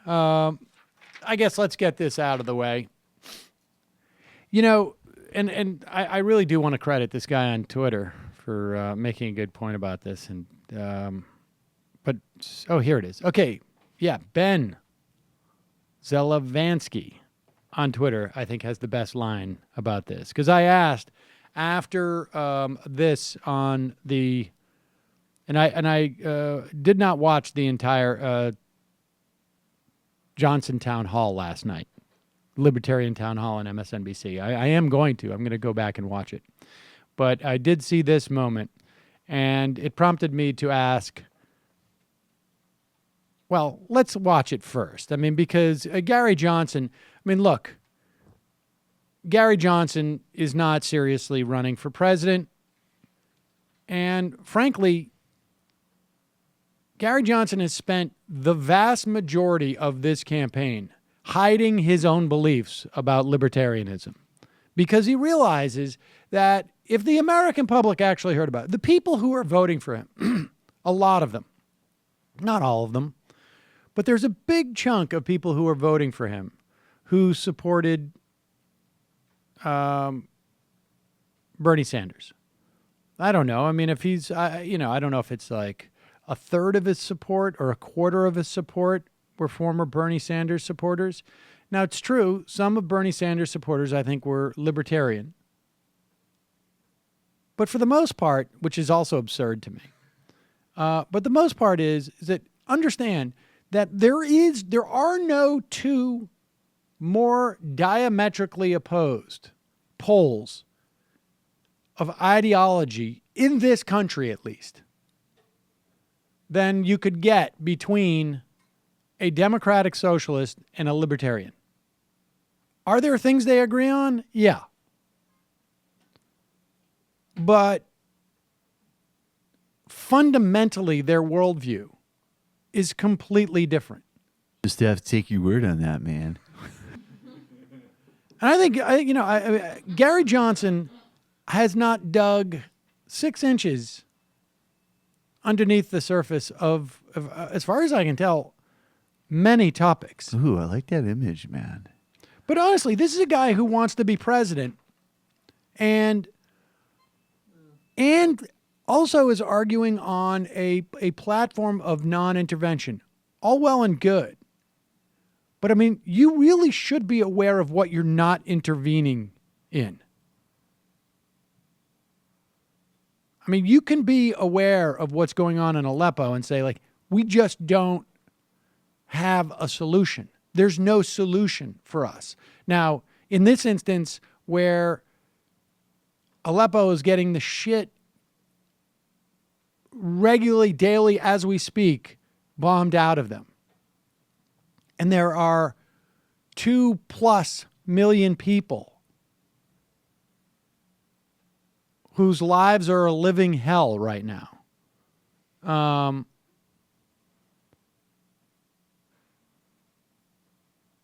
I guess let's get this out of the way. You know, and I really do want to credit this guy on Twitter for making a good point about this. And but here it is. Okay, yeah, Ben Zelavansky on Twitter, I think, has the best line about this, because I asked after this on the, and I did not watch the entire Johnson Town Hall last night, Libertarian Town Hall on MSNBC. I am going to. I'm going to go back and watch it. But I did see this moment, and it prompted me to ask, well, let's watch it first. I mean, because Gary Johnson, I mean, look, Gary Johnson is not seriously running for president. And frankly, Gary Johnson has spent the vast majority of this campaign hiding his own beliefs about libertarianism, because he realizes that if the American public actually heard about it, the people who are voting for him, a lot of them, not all of them, but there's a big chunk of people who are voting for him who supported Bernie Sanders. I don't know. I mean, if he's, I don't know if it's like a third of his support or a quarter of his support were former Bernie Sanders supporters. Now, it's true, some of Bernie Sanders supporters, I think, were libertarian. But for the most part, which is also absurd to me, but the most part is that understand that there are no two more diametrically opposed poles of ideology in this country, at least, than you could get between a democratic socialist and a libertarian. Are there things they agree on? Yeah. But fundamentally, their worldview is completely different. Just have to take your word on that, man. And I think, Gary Johnson has not dug 6 inches underneath the surface of, as far as I can tell, many topics. Ooh, I like that image, man. But honestly, this is a guy who wants to be president and also is arguing on a platform of non-intervention. All well and good. But I mean, you really should be aware of what you're not intervening in. I mean, you can be aware of what's going on in Aleppo and say, like, we just don't have a solution. There's no solution for us. Now, in this instance, where Aleppo is getting the shit regularly, daily, as we speak, bombed out of them, and there are 2+ million people whose lives are a living hell right now.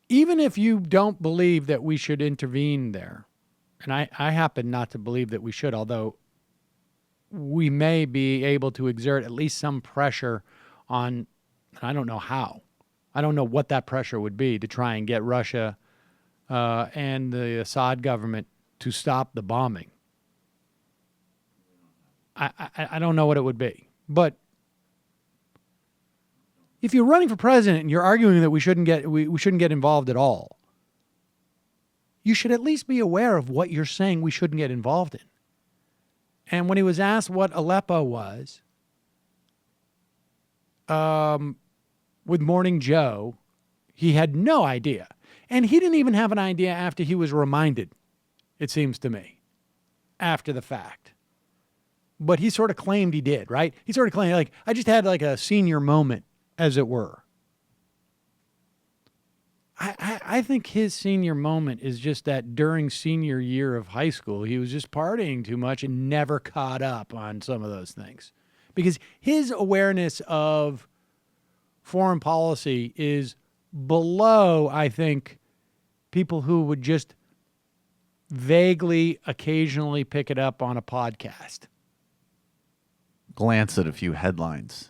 Even if you don't believe that we should intervene there, and I happen not to believe that we should, although we may be able to exert at least some pressure on, I don't know how. I don't know what that pressure would be to try and get Russia and the Assad government to stop the bombing. I don't know what it would be. But if you're running for president and you're arguing that we shouldn't get involved at all, you should at least be aware of what you're saying we shouldn't get involved in. And when he was asked what Aleppo was, with Morning Joe, he had no idea. And he didn't even have an idea after he was reminded, it seems to me, after the fact. But he sort of claimed he did, right? He sort of claimed, like, I just had like a senior moment, as it were. I think his senior moment is just that during senior year of high school, he was just partying too much and never caught up on some of those things. Because his awareness of foreign policy is below, I think, people who would just vaguely, occasionally pick it up on a podcast. Glance at a few headlines.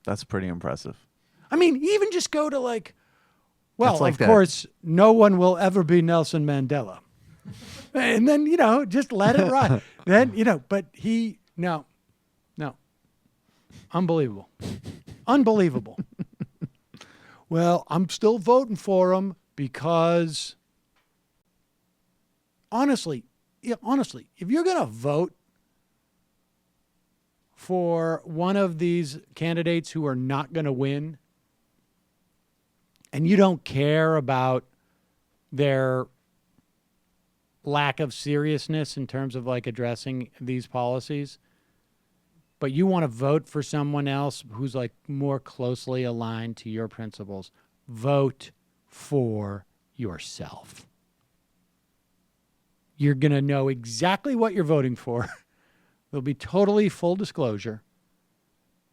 That's pretty impressive. I mean, even just go to like, well, That's like of that. course, no one will ever be Nelson Mandela. And then, just let it ride. Then, but no. Unbelievable. Unbelievable. Well, I'm still voting for him because honestly, if you're going to vote for one of these candidates who are not going to win, and you don't care about their lack of seriousness in terms of like addressing these policies, but you want to vote for someone else who's like more closely aligned to your principles, vote for yourself. You're going to know exactly what you're voting for. There'll be totally full disclosure.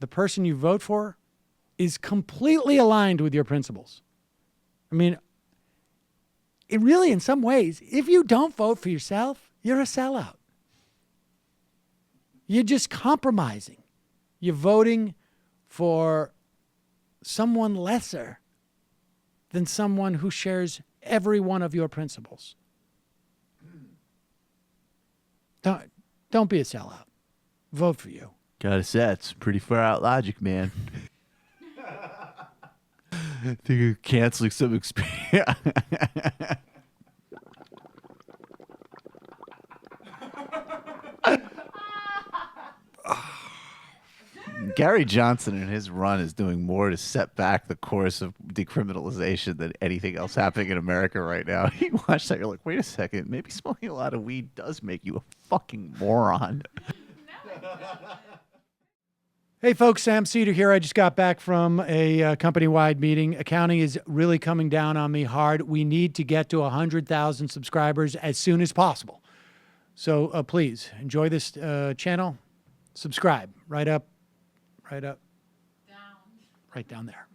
The person you vote for is completely aligned with your principles. I mean, it really, in some ways, if you don't vote for yourself, you're a sellout. You're just compromising. You're voting for someone lesser than someone who shares every one of your principles. Don't be a sellout. Vote for you. Gotta say, it's pretty far out logic, man. Think you're canceling some experience. Gary Johnson in his run is doing more to set back the course of decriminalization than anything else happening in America right now. You watch that, you're like, wait a second, maybe smoking a lot of weed does make you a fucking moron. Hey folks, Sam Seder here. I just got back from a company-wide meeting. Accounting is really coming down on me hard. We need to get to 100,000 subscribers as soon as possible. So please enjoy this channel. Subscribe right down there.